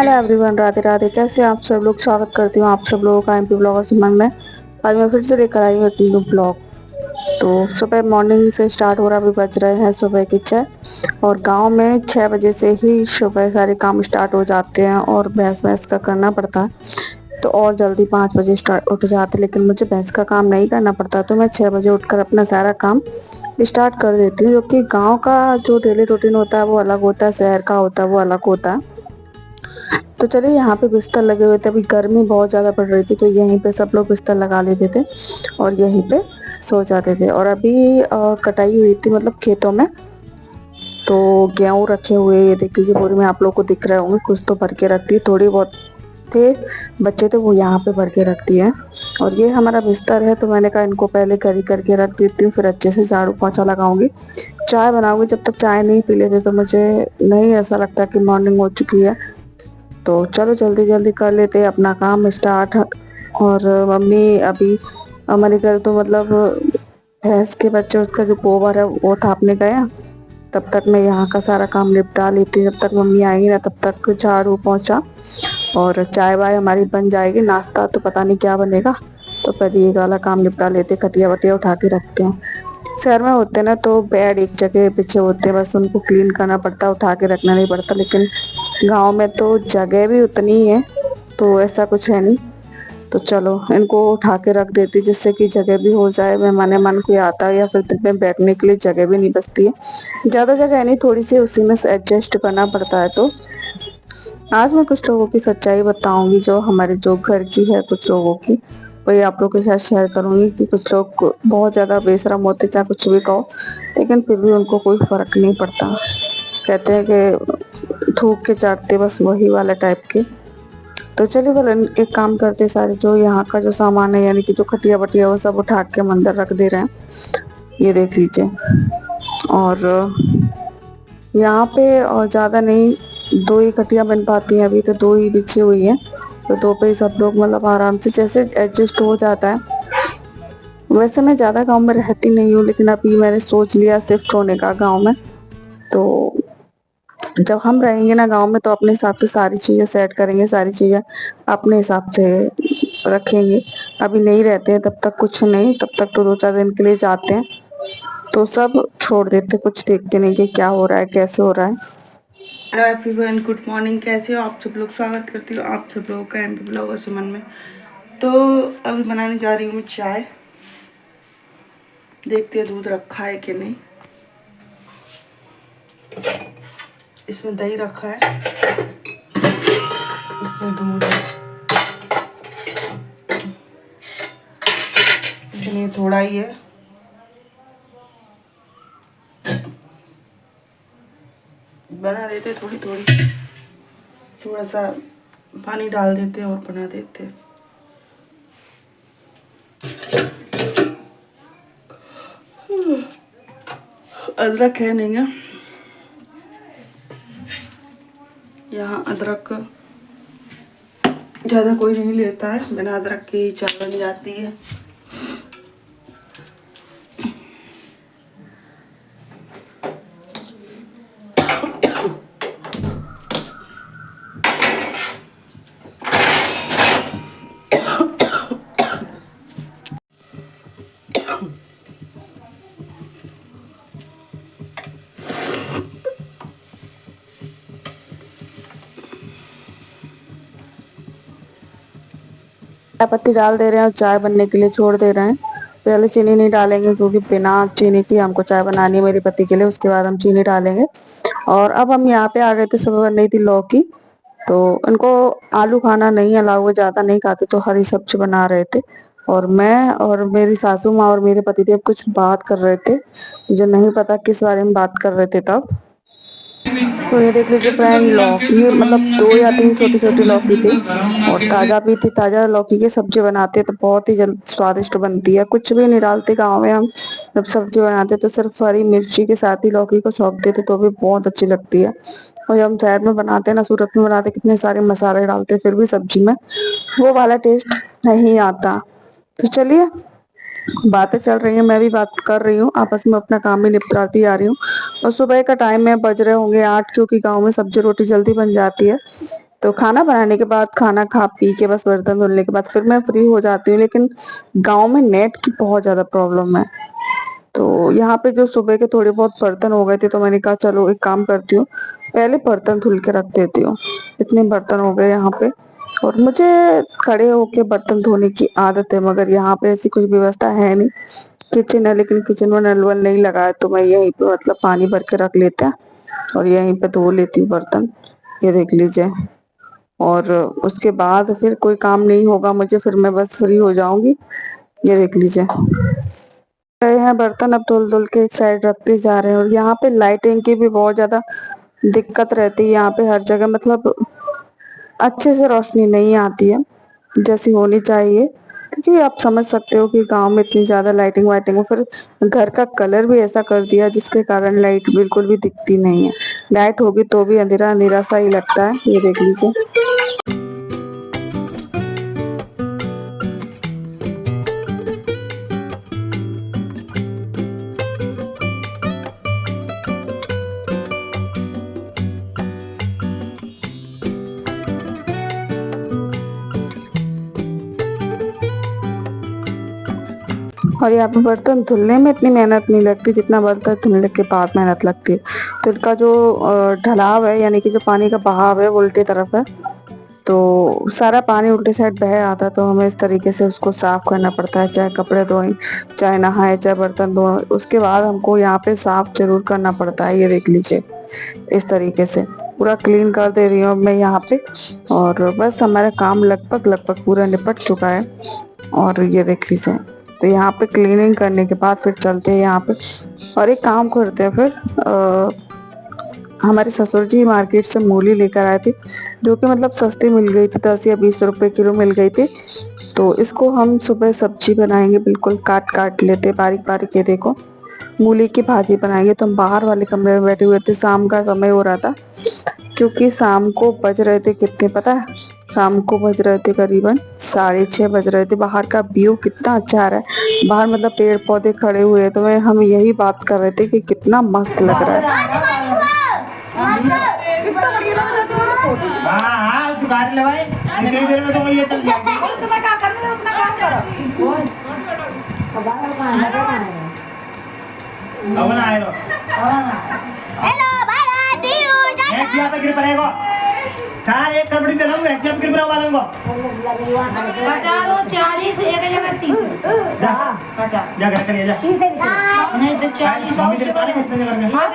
Hello everyone, Radhe Radhe. कैसे हैं आप सब लोग? स्वागत करती हूँ आप सब लोगों का एमपी ब्लॉगर सुमन में। आज मैं फिर से लेकर आई हूँ एक न्यू ब्लॉग। तो सुबह मॉर्निंग से स्टार्ट हो रहा, अभी बज रहे हैं सुबह की 6। और गांव में 6 बजे से ही सुबह सारे काम स्टार्ट हो जाते हैं और भैंस भैंस का करना पड़ता है। तो और जल्दी 5 बजे स्टार्ट उठ जाते, लेकिन मुझे भैंस का काम नहीं करना पड़ता, तो मैं 6 बजे उठकर अपना सारा काम स्टार्ट कर देती हूँ। क्योंकि गाँव का जो डेली रूटीन होता है वो अलग होता है, शहर का होता है वो अलग होता है। तो चलिए, यहाँ पे बिस्तर लगे हुए थे, अभी गर्मी बहुत ज़्यादा पड़ रही थी तो यहीं पे सब लोग बिस्तर लगा लेते थे और यहीं पे सो जाते थे। और अभी कटाई हुई थी, मतलब खेतों में। तो गेहूँ रखे हुए, ये देख लीजिए बोरी में, आप लोग को दिख रहे होंगे। कुछ तो भर के रखती है, थोड़ी बहुत थे बच्चे थे वो यहाँ पे भर के रखती है। और ये हमारा बिस्तर है, तो मैंने कहा इनको पहले करी करके रख देती हूँ, फिर अच्छे से झाड़ू पोछा लगाऊंगी, चाय बनाऊंगी। जब तक चाय नहीं पी लेते तो मुझे नहीं ऐसा लगता कि मॉर्निंग हो चुकी है। तो चलो जल्दी जल्दी कर लेते हैं अपना काम स्टार्ट। और मम्मी अभी हमारे घर तो मतलब भैंस के बच्चे, उसका जो गोबर है वो थापने गया। तब तक मैं यहाँ का सारा काम निपटा लेती हूँ, जब तक मम्मी आएगी ना तब तक झाड़ू पोंछा और चाय वाय हमारी बन जाएगी। नाश्ता तो पता नहीं क्या बनेगा, तो पहले ये वाला काम निपटा लेते, खटिया वटिया उठा के रखते हैं। शहर में होते ना तो बेड एक जगह पीछे होते हैं, बस उनको क्लीन करना पड़ता है, उठा के रखना नहीं पड़ता। लेकिन गांव में तो जगह भी उतनी ही है, तो ऐसा कुछ है नहीं। तो चलो इनको उठा के रख देती, जिससे कि जगह भी हो जाए, मेहमान कोई आता है या फिर दिन में बैठने के लिए जगह भी नहीं बचती है। ज़्यादा जगह है नहीं, थोड़ी सी, उसी में से एडजस्ट करना पड़ता है। तो आज मैं कुछ लोगों की सच्चाई बताऊंगी, जो हमारे जो घर की है, कुछ लोगों की वही आप लोगों के साथ शेयर करूंगी। कि कुछ लोग बहुत ज़्यादा बेशरम होते, चाहे कुछ भी कहो, लेकिन फिर भी उनको कोई फर्क नहीं पड़ता। कहते हैं कि थूक के चाटते, बस वही वाला टाइप के। तो चलिए बोले, एक काम करते, सारे जो यहाँ का जो सामान है, यानी कि जो खटिया बटिया वो सब उठा के हम अंदर रख दे रहे हैं, ये देख लीजिए। और यहाँ पे और ज़्यादा नहीं, 2 ही खटिया बन पाती हैं अभी, तो 2 ही बिछी हुई हैं। तो 2 पे ही सब लोग मतलब आराम से जैसे एडजस्ट हो जाता है। वैसे मैं ज़्यादा गांव में रहती नहीं हूँ, लेकिन अभी मैंने सोच लिया शिफ्ट होने का गांव में। तो जब हम रहेंगे ना गांव में, तो अपने हिसाब से सारी चीज़ें सेट करेंगे, सारी चीज़ें अपने हिसाब से रखेंगे। अभी नहीं रहते हैं तब तक कुछ नहीं, तब तक तो 2-4 दिन के लिए जाते हैं, तो सब छोड़ देते, कुछ देखते नहीं कि क्या हो रहा है, कैसे हो रहा है। Hello everyone, good morning. कैसे हो आप सब लोग? स्वागत करती हूँ आप सब लोगों का एमपी ब्लॉगर सुमन में। तो अभी बनाने जा रही हूँ मैं चाय। देखते हैं दूध रखा है कि नहीं। इसमें दही रखा है, इसमें दूध है, इसलिए थोड़ा ही है। बना देते थोड़ी थोड़ी, थोड़ा सा पानी डाल देते और बना देते। अदरक है नहीं है यहाँ, अदरक ज़्यादा कोई नहीं लेता है, बिना अदरक के ही चाय बन जाती है। चाय पत्ती डाल दे रहे हैं और चाय बनने के लिए छोड़ दे रहे हैं। पहले चीनी नहीं डालेंगे, क्योंकि बिना चीनी की हमको चाय बनानी है मेरे पति के लिए, उसके बाद हम चीनी डालेंगे। और अब हम यहाँ पे आ गए थे, सुबह बन रही थी लौकी। तो उनको आलू खाना नहीं अलाउ है, ज़्यादा नहीं खाते, तो हरी सब्जी बना रहे थे। और मैं और मेरी सासू माँ और मेरे पति देव कुछ बात कर रहे थे, मुझे नहीं पता किस बारे में बात कर रहे थे तब। तो ये देख लीजिए फ्रेंड, लौकी मतलब 2 या 3 छोटी छोटी लौकी थी, और ताज़ा भी थी। ताज़ा लौकी की सब्जी बनाते तो बहुत ही जल्द स्वादिष्ट बनती है, कुछ भी नहीं डालते गाँव में हम। जब सब्जी बनाते तो सिर्फ हरी मिर्ची के साथ ही लौकी को छौंक देते, तो भी बहुत अच्छी लगती है। और जब हम शहर में बनाते हैं ना, सूरत में बनाते, कितने सारे मसाले डालते, फिर भी सब्जी में वो वाला टेस्ट नहीं आता। तो चलिए, बातें चल रही हैं, मैं भी बात कर रही हूँ, आपस में अपना काम भी निपटाती आ रही हूँ। और सुबह का टाइम है, बज रहे होंगे 8, क्योंकि गांव में सब्जी रोटी जल्दी बन जाती है। तो खाना बनाने के बाद, खाना खा पी के बस बर्तन धुलने के बाद फिर मैं फ्री हो जाती हूँ। लेकिन गांव में नेट की बहुत ज्यादा प्रॉब्लम है। तो यहाँ पे जो सुबह के थोड़े बहुत बर्तन हो गए थे, तो मैंने कहा चलो एक काम करती हूँ, पहले बर्तन धुल के रख देती हूँ। इतने बर्तन हो गए यहाँ पे, और मुझे खड़े होके बर्तन धोने की आदत है, मगर यहाँ पे ऐसी कुछ व्यवस्था है नहीं। किचन है लेकिन किचन में नल वल नहीं लगा है, तो मैं यहीं पे मतलब पानी भर के रख लेते हैं और यहीं पे धो लेती हूँ बर्तन। ये देख लीजिए। और उसके बाद फिर कोई काम नहीं होगा मुझे, फिर मैं बस फ्री हो जाऊंगी। ये देख लीजिए, गए हैं बर्तन, अब धुल धुल के एक साइड रखते जा रहे हैं। और यहाँ पे लाइटिंग की भी बहुत ज्यादा दिक्कत रहती है। यहाँ पे हर जगह मतलब अच्छे से रोशनी नहीं आती है जैसी होनी चाहिए, क्योंकि आप समझ सकते हो कि गांव में इतनी ज्यादा लाइटिंग वाइटिंग हो, फिर घर का कलर भी ऐसा कर दिया जिसके कारण लाइट बिल्कुल भी दिखती नहीं है। लाइट होगी तो भी अंधेरा अंधेरा सा ही लगता है। ये देख लीजिए। और यहाँ पे बर्तन धुलने में इतनी मेहनत नहीं लगती जितना बर्तन धुलने के बाद मेहनत लगती है। तो इनका जो ढलाव है, यानी कि जो पानी का बहाव है वो उल्टी तरफ है, तो सारा पानी उल्टे साइड बह आता है। तो हमें इस तरीके से उसको साफ करना पड़ता है, चाहे कपड़े धोएं, चाहे नहाए, चाहे बर्तन धोएं, उसके बाद हमको यहाँ पे साफ जरूर करना पड़ता है। ये देख लीजिए, इस तरीके से पूरा क्लीन कर दे रही हूँ मैं यहाँ पे। और बस हमारा काम लगभग लगभग पूरा निपट चुका है। और ये देख लीजिए, तो यहाँ पे क्लीनिंग करने के बाद फिर चलते हैं यहाँ पे। और एक काम करते हैं फिर, हमारे ससुर जी मार्केट से मूली लेकर आए थे, जो कि मतलब सस्ती मिल गई थी, 10 या 20 रुपए किलो मिल गई थी। तो इसको हम सुबह सब्जी बनाएंगे, बिल्कुल काट काट लेते बारीक बारीक। ये देखो, मूली की भाजी बनाएंगे। तो हम बाहर वाले कमरे में बैठे हुए थे, शाम का समय हो रहा था, क्योंकि शाम को बज रहे थे कितने पता है, शाम को बज रहे थे करीबन 6:30 बज रहे थे। बाहर का व्यू कितना अच्छा आ रहा है, बाहर मतलब पेड़ पौधे खड़े हुए हैं। तो मैं हम यही बात कर रहे थे कि कितना मस्त लग रहा है। हाँ तू काट ले भाई, इतनी देर में तो मैं ये चल जाएगी। तुम्हें क्या करना है, अपना काम करो। अब ना आए रो। Hello bye bye see you. एक यहाँ पे गिर पड़ेगा। सार एक कबड्डी दे लूँगा, एक जब गिर पड़ा वालों को। कटा दो 40 एक जगह 30। जा कटा जा घर करिए जा। नहीं तो 40 मम्मी तेरे सारे कितने करके। हाँ